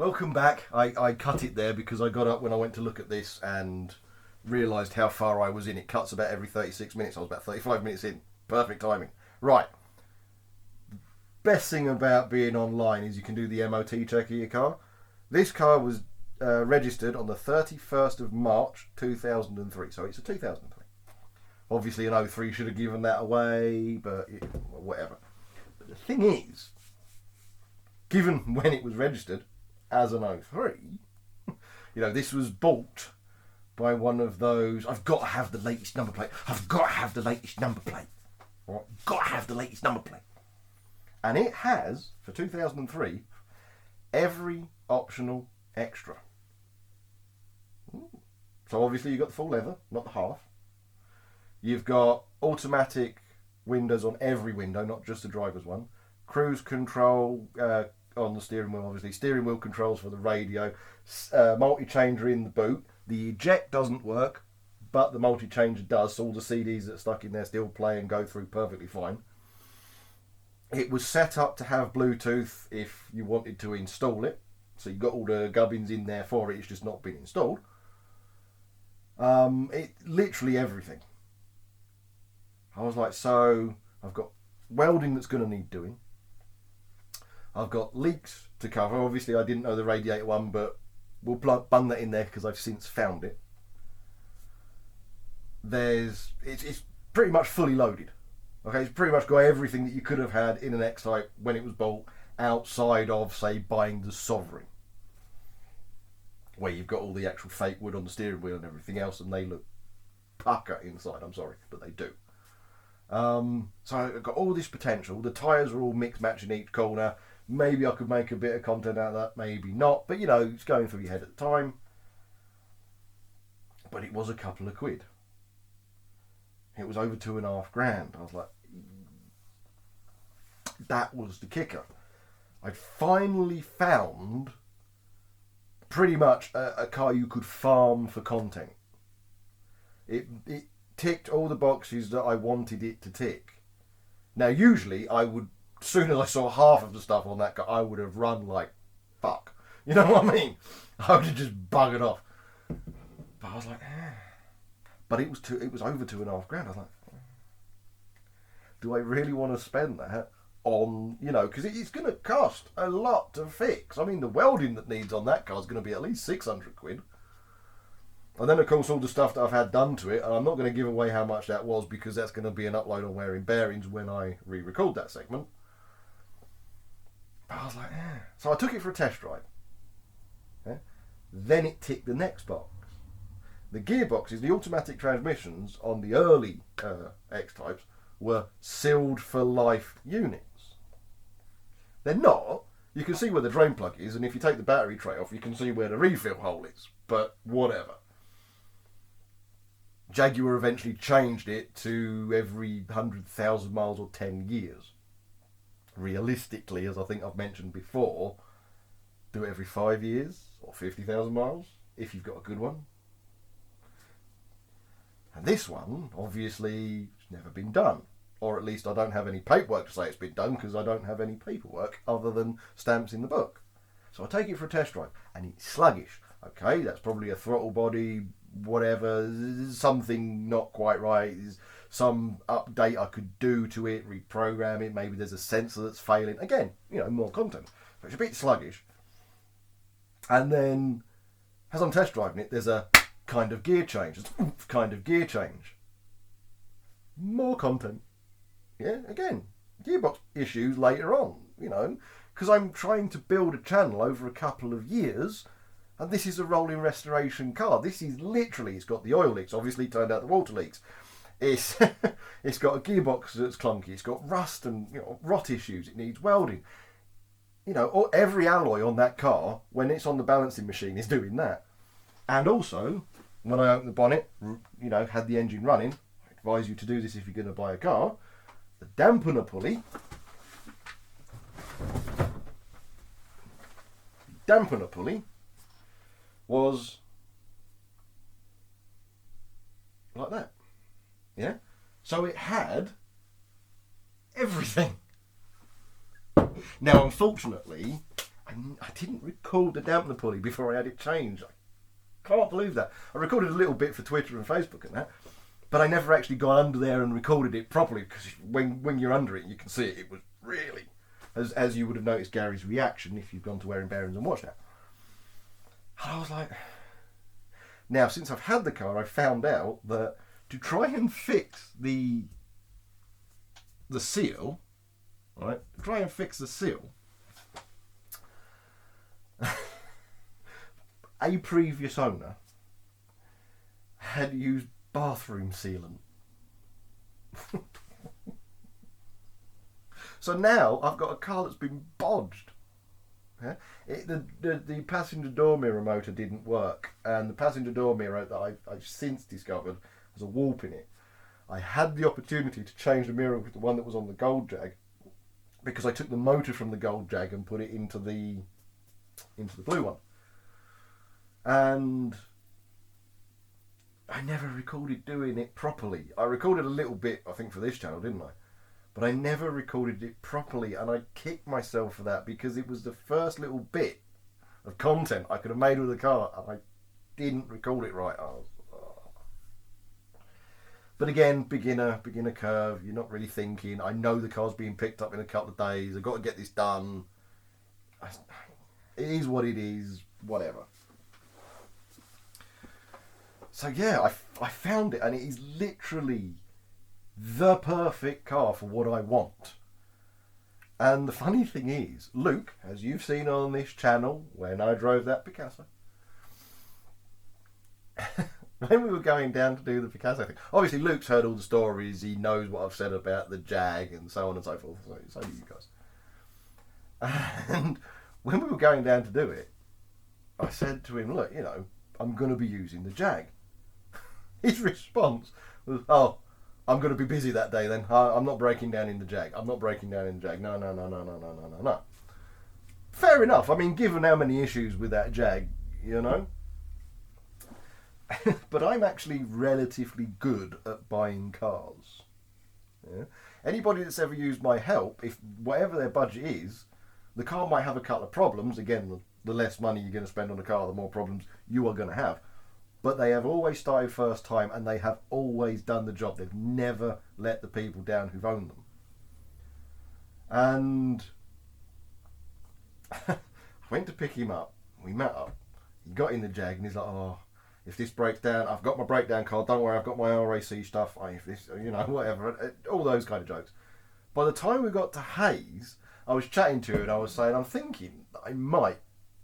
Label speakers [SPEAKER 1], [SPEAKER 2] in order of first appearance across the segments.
[SPEAKER 1] Welcome back. I cut it there because I got up when I went to look at this and realised how far I was in. It cuts about every 36 minutes. I was about 35 minutes in. Perfect timing. Right. Best thing about being online is you can do the MOT check of your car. This car was registered on the 31st of March 2003, so it's a 2003. Obviously an 03 should have given that away, but whatever. But the thing is, given when it was registered as an 03, this was bought by one of those, I've got to have the latest number plate. I've got to have the latest number plate. Right? Got to have the latest number plate. And it has, for 2003, every optional extra. So obviously you've got the full leather, not the half. You've got automatic windows on every window, not just the driver's one. Cruise control on the steering wheel, obviously. Steering wheel controls for the radio. Multi-changer in the boot. The eject doesn't work, but the multi-changer does. So all the CDs that are stuck in there still play and go through perfectly fine. It was set up to have Bluetooth if you wanted to install it. So you've got all the gubbins in there for it. It's just not been installed. Literally everything. I was like, so I've got welding that's going to need doing. I've got leaks to cover. Obviously, I didn't know the radiator one, but we'll bung that in there because I've since found it. It's pretty much fully loaded. Okay, it's pretty much got everything that you could have had in an X-Type when it was bought, outside of, say, buying the Sovereign, where you've got all the actual fake wood on the steering wheel and everything else, and they look pucker inside. I'm sorry, but they do. So I've got all this potential. The tyres are all mixed match in each corner. Maybe I could make a bit of content out of that, maybe not. But it's going through your head at the time. But it was a couple of quid. It was over $2,500. I was like, that was the kicker. I finally found pretty much a car you could farm for content. It ticked all the boxes that I wanted it to tick. Now, usually, as soon as I saw half of the stuff on that car, I would have run like fuck. You know what I mean? I would have just buggered off. But I was like, But it was over $2,500. I was like, do I really want to spend that on, because it's going to cost a lot to fix. I mean, the welding that needs on that car is going to be at least 600 quid. And then, of course, all the stuff that I've had done to it, and I'm not going to give away how much that was because that's going to be an upload on wearing bearings when I re-record that segment. But I was like, So I took it for a test drive. Then it ticked the next box. The gearboxes, the automatic transmissions on the early X-Types were sealed for life units. They're not. You can see where the drain plug is, and if you take the battery tray off, you can see where the refill hole is. But whatever. Jaguar eventually changed it to every 100,000 miles or 10 years. Realistically, as I think I've mentioned before, do it every 5 years or 50,000 miles if you've got a good one. And this one, obviously, has never been done. Or at least I don't have any paperwork to say it's been done because I don't have any paperwork other than stamps in the book. So I take it for a test drive and it's sluggish. Okay, that's probably a throttle body, whatever, something not quite right. There's some update I could do to it, reprogram it. Maybe there's a sensor that's failing. Again, more content. So it's a bit sluggish. And then, as I'm test driving it, there's a kind of gear change. Kind of gear change. More content. Yeah, again, gearbox issues later on, because I'm trying to build a channel over a couple of years, and this is a rolling restoration car. This is literally, it's got the oil leaks, obviously it turned out the water leaks. It's got a gearbox that's clunky, it's got rust and rot issues, it needs welding. Every alloy on that car, when it's on the balancing machine, is doing that. And also, when I opened the bonnet, had the engine running, I advise you to do this if you're going to buy a car, the dampener pulley was like that. Yeah? So it had everything. Now, unfortunately, I I didn't record the dampener pulley before I had it changed. I can't believe that. I recorded a little bit for Twitter and Facebook and that, but I never actually got under there and recorded it properly, because when you're under it, you can see it. It was really, as you would have noticed Gary's reaction if you've gone to Wearing Bearings and watched that. And I was like, now since I've had the car, I found out that to try and fix the seal, right? Try and fix the seal. A previous owner had used bathroom sealant. So now I've got a car that's been bodged. Yeah? The passenger door mirror motor didn't work, and the passenger door mirror that I've since discovered has a warp in it. I had the opportunity to change the mirror with the one that was on the Gold Jag, because I took the motor from the Gold Jag and put it into the blue one. And I never recorded doing it properly. I recorded a little bit, I think, for this channel, didn't I? But I never recorded it properly, and I kicked myself for that, because it was the first little bit of content I could have made with the car, and I didn't record it right. But again, beginner curve, you're not really thinking. I know the car's being picked up in a couple of days. I've got to get this done. It is what it is, whatever. So yeah, I found it, and it is literally the perfect car for what I want. And the funny thing is, Luke, as you've seen on this channel, when I drove that Picasso, when we were going down to do the Picasso thing, obviously Luke's heard all the stories, he knows what I've said about the Jag and so on and so forth, so do you guys. And when we were going down to do it, I said to him, look, I'm going to be using the Jag. His response was, oh, I'm going to be busy that day then. I'm not breaking down in the Jag. I'm not breaking down in the Jag. No. Fair enough. I mean, given how many issues with that Jag, But I'm actually relatively good at buying cars. Yeah? Anybody that's ever used my help, if whatever their budget is, the car might have a couple of problems. Again, the less money you're going to spend on the car, the more problems you are going to have. But they have always started first time, and they have always done the job. They've never let the people down who've owned them. And I went to pick him up. We met up. He got in the Jag, and he's like, oh, if this breaks down, I've got my breakdown card. Don't worry, I've got my RAC stuff. If this, whatever. All those kind of jokes. By the time we got to Hayes, I was chatting to her, and I was saying, I'm thinking that I might,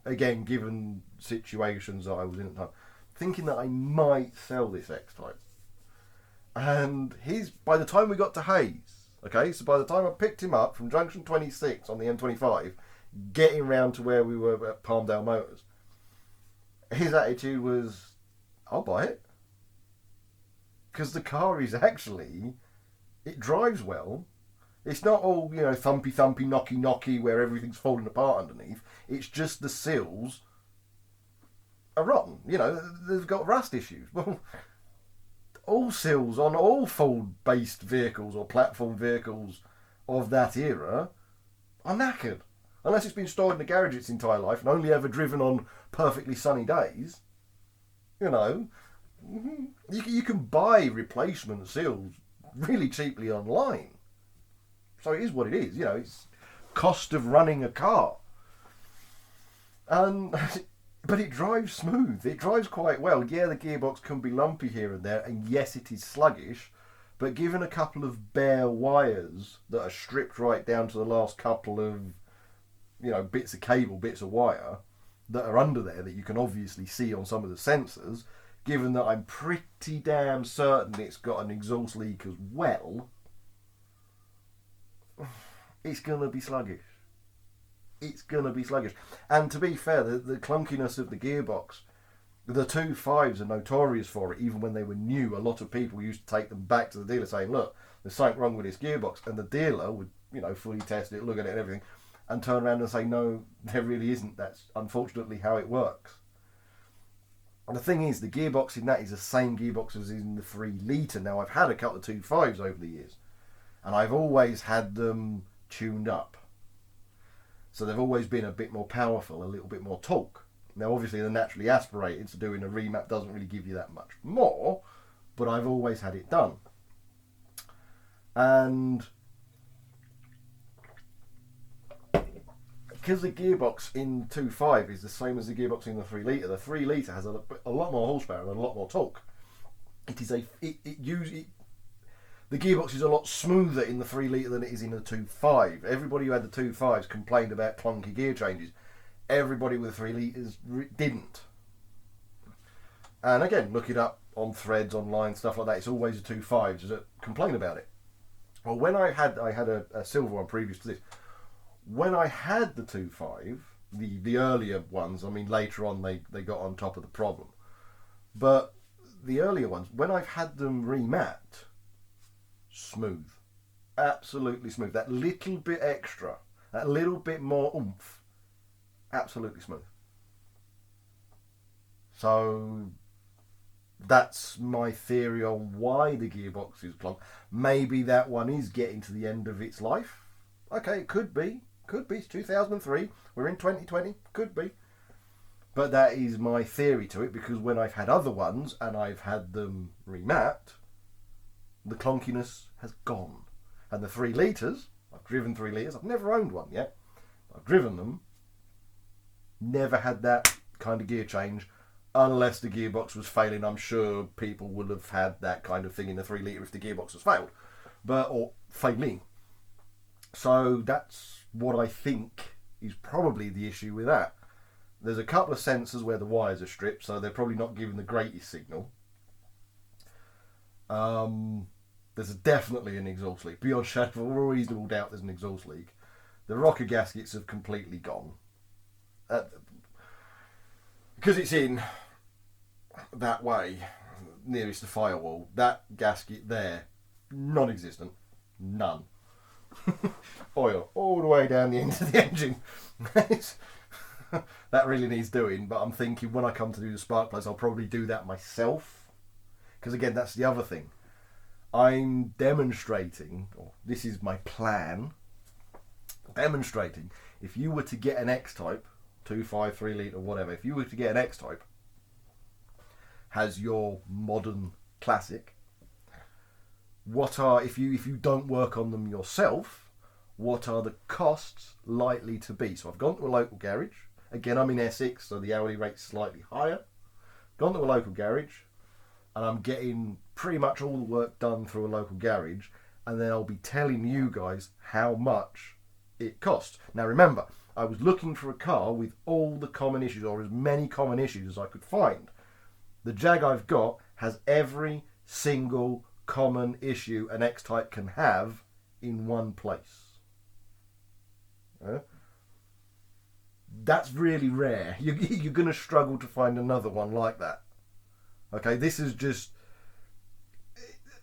[SPEAKER 1] again, given situations that I was in at the time, thinking that I might sell this X-Type. And by the time we got to Hayes, okay, so by the time I picked him up from junction 26 on the M25, getting round to where we were at Palmdale Motors, his attitude was, I'll buy it. Because the car is actually, it drives well. It's not all, thumpy, knocky, where everything's falling apart underneath. It's just the sills are rotten. They've got rust issues. Well, all sills on all Ford-based vehicles or platform vehicles of that era are knackered. Unless it's been stored in a garage its entire life and only ever driven on perfectly sunny days. You can buy replacement seals really cheaply online. So it is what it is. It's cost of running a car. But it drives smooth. It drives quite well. Yeah, the gearbox can be lumpy here and there, and yes, it is sluggish. But given a couple of bare wires that are stripped right down to the last couple of, bits of cable, bits of wire that are under there that you can obviously see on some of the sensors, given that I'm pretty damn certain it's got an exhaust leak as well, it's going to be sluggish. It's going to be sluggish. And to be fair, the clunkiness of the gearbox, the 2.5s are notorious for it. Even when they were new, a lot of people used to take them back to the dealer saying, look, there's something wrong with this gearbox. And the dealer would, fully test it, look at it and everything, and turn around and say, no, there really isn't. That's unfortunately how it works. And the thing is, the gearbox in that is the same gearbox as in the 3 litre. Now, I've had a couple of 2.5s over the years, and I've always had them tuned up. So they've always been a bit more powerful, a little bit more torque. Now, obviously, they're naturally aspirated, so doing a remap doesn't really give you that much more, but I've always had it done. And because the gearbox in 2.5 is the same as the gearbox in the 3 litre, the 3 litre has a lot more horsepower and a lot more torque. It is the gearbox is a lot smoother in the 3 litre than it is in the 2.5. Everybody who had the 2.5s complained about clunky gear changes. Everybody with 3 litres didn't. And again, look it up on threads, online, stuff like that. It's always the 2.5s that complain about it. Well, when I had a silver one previous to this. When I had the 2.5, the earlier ones, I mean later on they got on top of the problem. But the earlier ones, when I've had them remapped, smooth. Absolutely smooth. That little bit extra, that little bit more oomph, absolutely smooth. So that's my theory on why the gearbox is clunked. Maybe that one is getting to the end of its life. Okay, it could be. Could be. It's 2003. We're in 2020. Could be. But that is my theory to it, because when I've had other ones and I've had them remapped, the clunkiness has gone. And the 3 litres, I've driven 3 litres. I've never owned one yet. I've driven them. Never had that kind of gear change. Unless the gearbox was failing. I'm sure people would have had that kind of thing in the 3 litre if the gearbox has failed. Or failing. So that's what I think is probably the issue with that. There's a couple of sensors where the wires are stripped, so they're probably not giving the greatest signal. There's definitely an exhaust leak. Beyond shadow of a reasonable doubt there's an exhaust leak. The rocker gaskets have completely gone. Because it's in that way, nearest the firewall, that gasket there, non-existent. None. Oil all the way down the end of the engine. That really needs doing, but I'm thinking when I come to do the spark plugs, I'll probably do that myself. Because again, that's the other thing. I'm demonstrating, or this is my plan, demonstrating if you were to get an X-Type, 2.5, 3 litre, whatever, if you were to get an X-Type, has your modern classic, what are, if you don't work on them yourself, what are the costs likely to be? So I've gone to a local garage. Again, I'm in Essex, so the hourly rate's slightly higher. Gone to a local garage, and I'm getting pretty much all the work done through a local garage, and then I'll be telling you guys how much it costs. Now remember, I was looking for a car with all the common issues, or as many common issues as I could find. The Jag I've got has every single common issue an X-Type can have in one place. That's really rare. You're going to struggle to find another one like that. Okay, this is just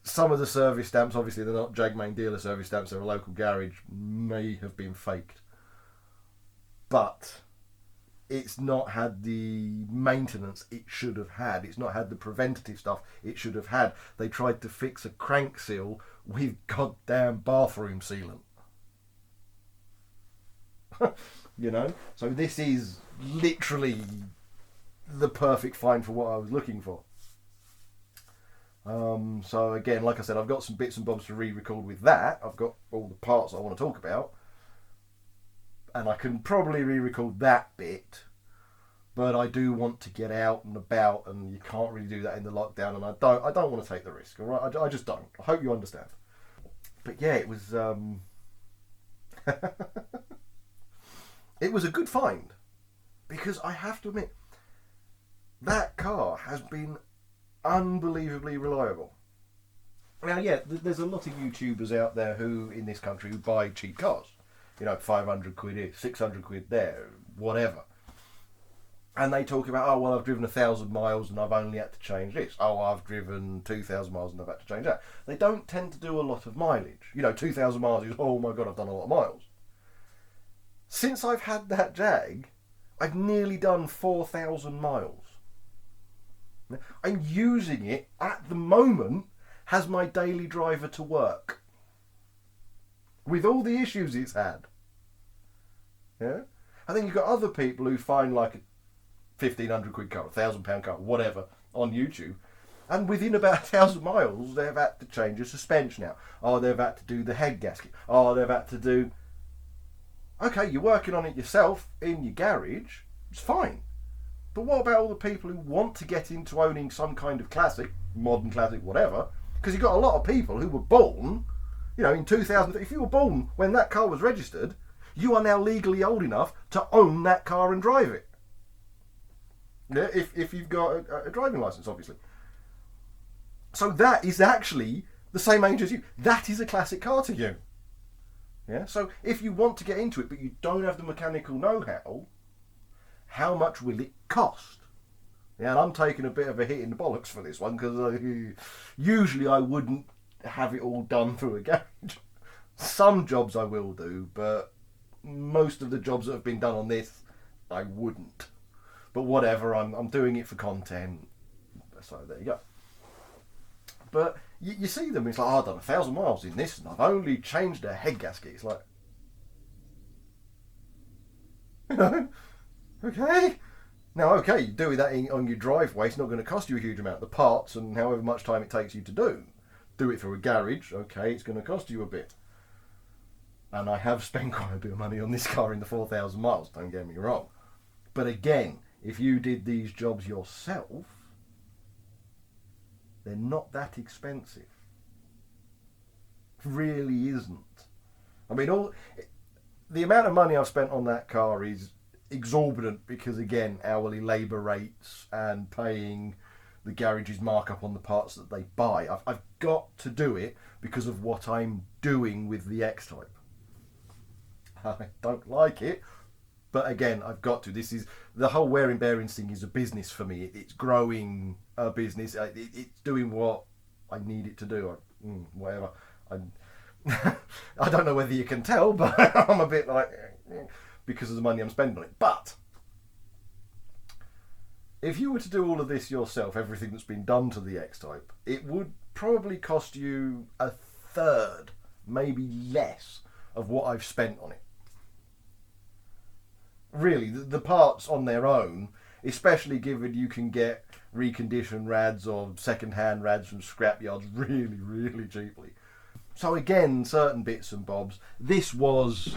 [SPEAKER 1] some of the service stamps. Obviously, they're not Jag main dealer service stamps. They're a local garage. May have been faked, but it's not had the maintenance it should have had. It's not had the preventative stuff it should have had. They tried to fix a crank seal with goddamn bathroom sealant. You know? So this is literally the perfect find for what I was looking for. So again, like I said, I've got some bits and bobs to re-record with that. I've got all the parts I want to talk about. And I can probably re-record that bit, but I do want to get out and about, and you can't really do that in the lockdown, and I don't want to take the risk. All right, I just don't. I hope you understand. But yeah, it was it was a good find, because I have to admit that car has been unbelievably reliable. Now, yeah, there's a lot of YouTubers out there who in this country who buy cheap cars. You know, 500 quid here, 600 quid there, whatever. And they talk about, oh, well, I've driven 1,000 miles and I've only had to change this. Oh, I've driven 2,000 miles and I've had to change that. They don't tend to do a lot of mileage. You know, 2,000 miles is, oh my God, I've done a lot of miles. Since I've had that Jag, I've nearly done 4,000 miles. I'm using it at the moment as my daily driver to work. With all the issues it's had. Yeah? And then you've got other people who find like a £1,500 car, £1,000 car, whatever, on YouTube. And within about 1,000 miles, they've had to change a suspension out. Oh, they've had to do the head gasket. Oh, they've had to do... Okay, you're working on it yourself in your garage. It's fine. But what about all the people who want to get into owning some kind of classic, modern classic, whatever? Because you've got a lot of people who were born, in 2000. If you were born when that car was registered, you are now legally old enough to own that car and drive it. Yeah, if you've got a driving license, obviously. So that is actually the same age as you. That is a classic car to you. Yeah. So if you want to get into it, but you don't have the mechanical know-how, how much will it cost? Yeah, and I'm taking a bit of a hit in the bollocks for this one because usually I wouldn't have it all done through a garage. Some jobs I will do, but most of the jobs that have been done on this, I wouldn't. But whatever, I'm doing it for content. So there you go. But you see them, it's like, I've done 1,000 miles in this and I've only changed a head gasket. It's like, okay. Now, okay, doing that on your driveway, it's not going to cost you a huge amount. The parts and however much time it takes you to do. Do it through a garage, okay, it's going to cost you a bit. And I have spent quite a bit of money on this car in the 4,000 miles, don't get me wrong. But again, if you did these jobs yourself, they're not that expensive. Really isn't. I mean, the amount of money I've spent on that car is exorbitant because, again, hourly labour rates and paying the garage's markup on the parts that they buy. I've got to do it because of what I'm doing with the X-Type. I don't like it, but again, I've got to. This is the whole wearing bearings thing is a business for me. It's growing a business. It's doing what I need it to do. Whatever. I don't know whether you can tell, but I'm a bit like because of the money I'm spending on it. But if you were to do all of this yourself, everything that's been done to the X-Type, it would probably cost you a third, maybe less, of what I've spent on it. Really, the parts on their own, especially given you can get reconditioned rads or second-hand rads from scrapyards really, really cheaply. So again, certain bits and bobs. This was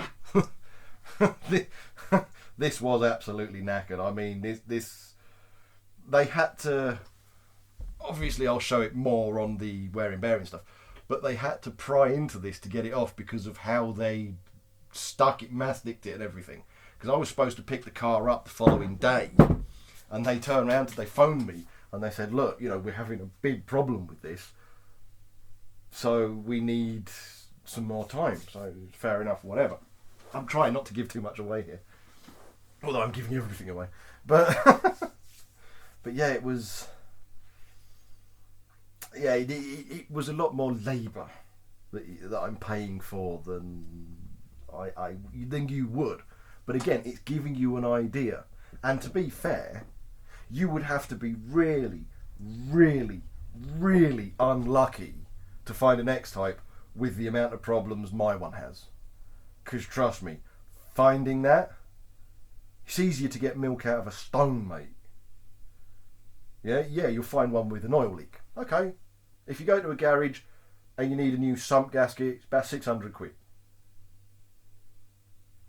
[SPEAKER 1] this was absolutely knackered. I mean, this they had to. Obviously, I'll show it more on the wearing bearing stuff, but they had to pry into this to get it off because of how they stuck it, masticed it, and everything. Because I was supposed to pick the car up the following day, and they turned around, they phoned me, and they said, look, we're having a big problem with this, so we need some more time. So fair enough, whatever. I'm trying not to give too much away here, although I'm giving everything away. But but yeah, it was it was a lot more labour that I'm paying for than than you would. But again, it's giving you an idea. And to be fair, you would have to be really, really, really unlucky to find an X-Type with the amount of problems my one has. Because trust me, finding that, it's easier to get milk out of a stone, mate. Yeah, you'll find one with an oil leak. Okay, if you go to a garage and you need a new sump gasket, it's about £600.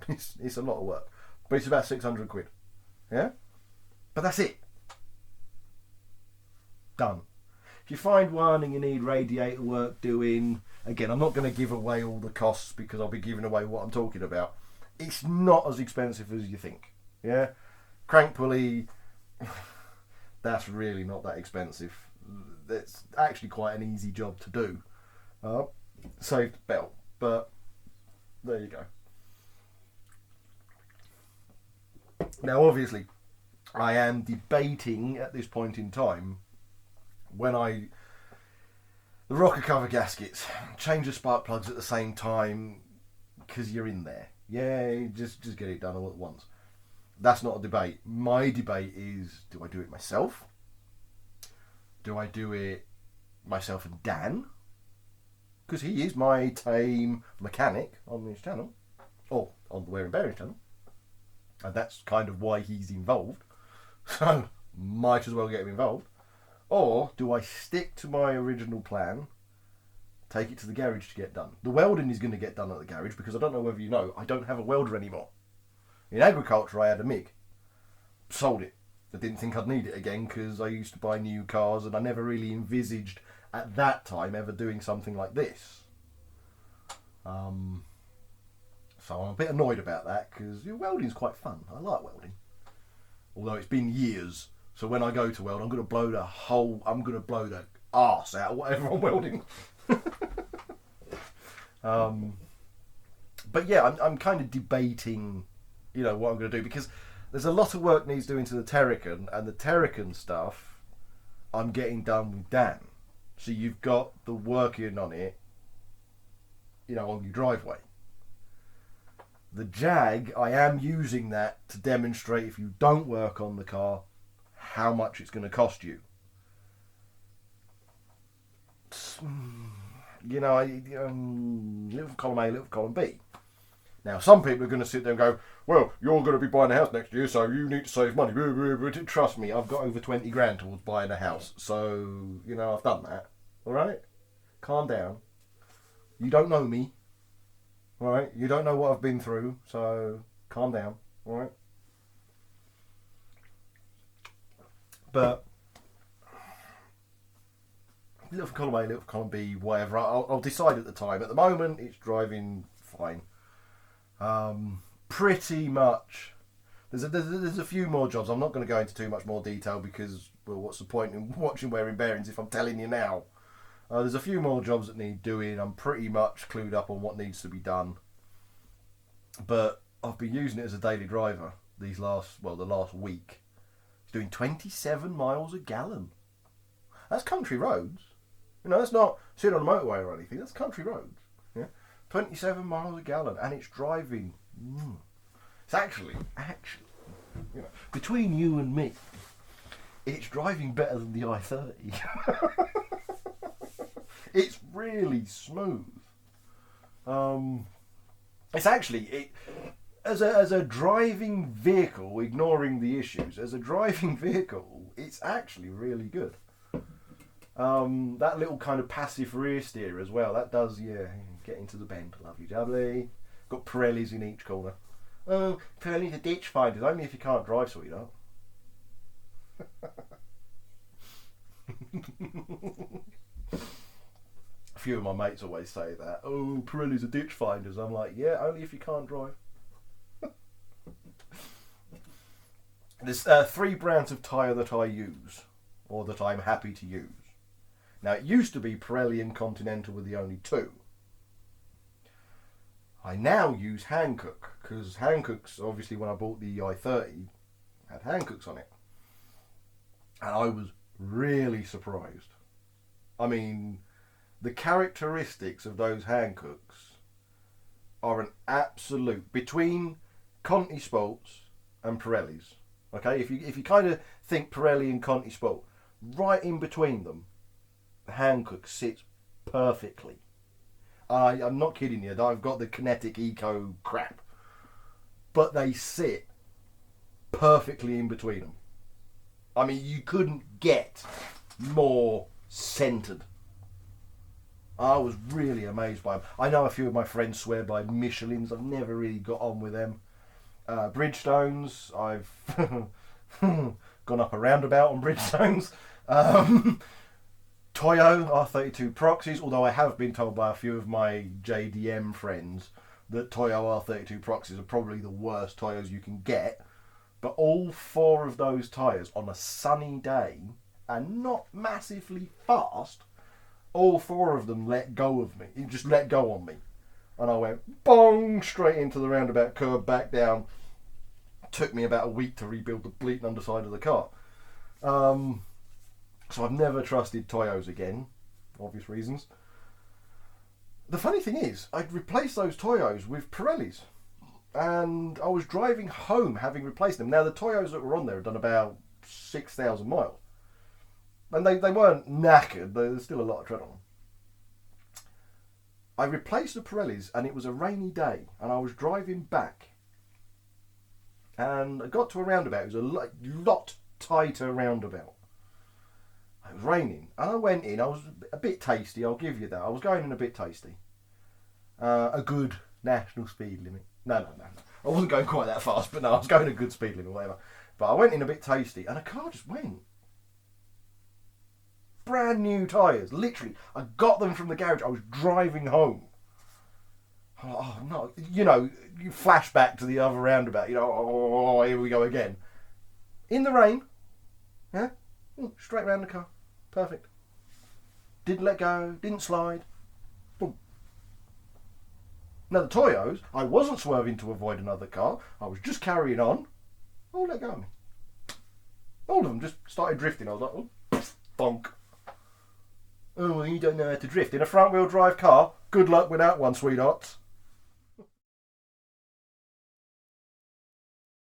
[SPEAKER 1] It's a lot of work, but it's about £600. Yeah, but that's it. Done. If you find one and you need radiator work doing, again, I'm not going to give away all the costs because I'll be giving away what I'm talking about. It's not as expensive as you think. Yeah, crank pulley, that's really not that expensive. It's actually quite an easy job to do. Saved belt, but there you go. Now, obviously, I am debating at this point in time when the rocker cover gaskets, change the spark plugs at the same time because you're in there. Yeah, just get it done all at once. That's not a debate. My debate is, do I do it myself? Do I do it myself and Dan? Because he is my tame mechanic on this channel, or on the Wearing Bearings channel. and that's kind of why he's involved. So might as well get him involved. Or do I stick to my original plan, take it to the garage to get done? The welding is going to get done at the garage because I don't know whether you know, I don't have a welder anymore. In agriculture, I had a MIG. Sold it. I didn't think I'd need it again because I used to buy new cars and I never really envisaged at that time ever doing something like this. So I'm a bit annoyed about that because welding's quite fun. I like welding. Although it's been years, so when I go to weld, I'm going to blow the arse out of whatever I'm welding. But yeah, I'm kind of debating, what I'm going to do because there's a lot of work needs doing to the Terrican, and the Terrican stuff I'm getting done with Dan. So you've got the working on it, on your driveway. The Jag, I am using that to demonstrate if you don't work on the car, how much it's going to cost you. Little column A, little column B. Now, some people are going to sit there and go, well, you're going to be buying a house next year, so you need to save money. But trust me, I've got over 20 grand towards buying a house. So, I've done that. All right? Calm down. You don't know me. All right? You don't know what I've been through, so calm down. All right? But little column A, little column B, whatever. I'll decide at the time. At the moment, it's driving fine. Pretty much. There's a few more jobs. I'm not going to go into too much more detail because, well, what's the point in watching Wearing Bearings if I'm telling you now? There's a few more jobs that need doing. I'm pretty much clued up on what needs to be done. But I've been using it as a daily driver the last week. It's doing 27 miles a gallon. That's country roads. That's not sitting on a motorway or anything. That's country roads. Yeah, 27 miles a gallon, and it's driving. It's actually, between you and me, it's driving better than the i30. It's really smooth. It's actually as a driving vehicle, ignoring the issues. As a driving vehicle, it's actually really good. That little kind of passive rear steer as well. That does, get into the bend. Lovely jubbly. Got Pirellis in each corner. Oh, Pirelli's a ditch finder. Only if you can't drive, sweetheart. A few of my mates always say that. Oh, Pirelli's a ditch finders. I'm like, yeah, only if you can't drive. There's 3 brands of tyre that I use, or that I'm happy to use. Now, it used to be Pirelli and Continental were the only 2. I now use Hankook, because Hankook's, obviously when I bought the i30, had Hankooks on it. And I was really surprised. I mean, the characteristics of those Hankooks are an absolute, between Conti Sports and Pirellis. Okay, if you kind of think Pirelli and Conti Sport, right in between them, Hankook sits perfectly. I'm not kidding you. I've got the Kinetic Eco crap, but they sit perfectly in between them. I mean, you couldn't get more centered. I was really amazed by them. I know a few of my friends swear by Michelins. I've never really got on with them. Bridgestones, I've gone up a roundabout on Bridgestones. Toyo R32 Proxies, although I have been told by a few of my JDM friends that Toyo R32 Proxies are probably the worst Toyos you can get. But all 4 of those tyres on a sunny day and not massively fast, all 4 of them let go of me. It just let go on me. And I went bong straight into the roundabout curve, back down. Took me about a week to rebuild the bleeding underside of the car. So I've never trusted Toyos again, obvious reasons. The funny thing is, I'd replaced those Toyos with Pirellis. And I was driving home having replaced them. Now the Toyos that were on there had done about 6,000 miles. And they weren't knackered, there's still a lot of tread on them. I replaced the Pirellis and it was a rainy day and I was driving back. And I got to a roundabout. It was a lot tighter roundabout. It was raining. And I went in. I was a bit tasty, I'll give you that. I was going in a bit tasty. A good national speed limit. No. I wasn't going quite that fast, but no, I was going a good speed limit, whatever. But I went in a bit tasty, and a car just went. Brand new tyres, literally. I got them from the garage. I was driving home. Oh no, you flash back to the other roundabout. Oh, here we go again. In the rain, yeah, straight round the car, perfect. Didn't let go, didn't slide. Boom. Now the Toyos, I wasn't swerving to avoid another car. I was just carrying on. Oh, let go of me. All of them just started drifting. I was like, oh, bonk. Oh, well, you don't know how to drift in a front-wheel drive car. Good luck with that one, sweethearts.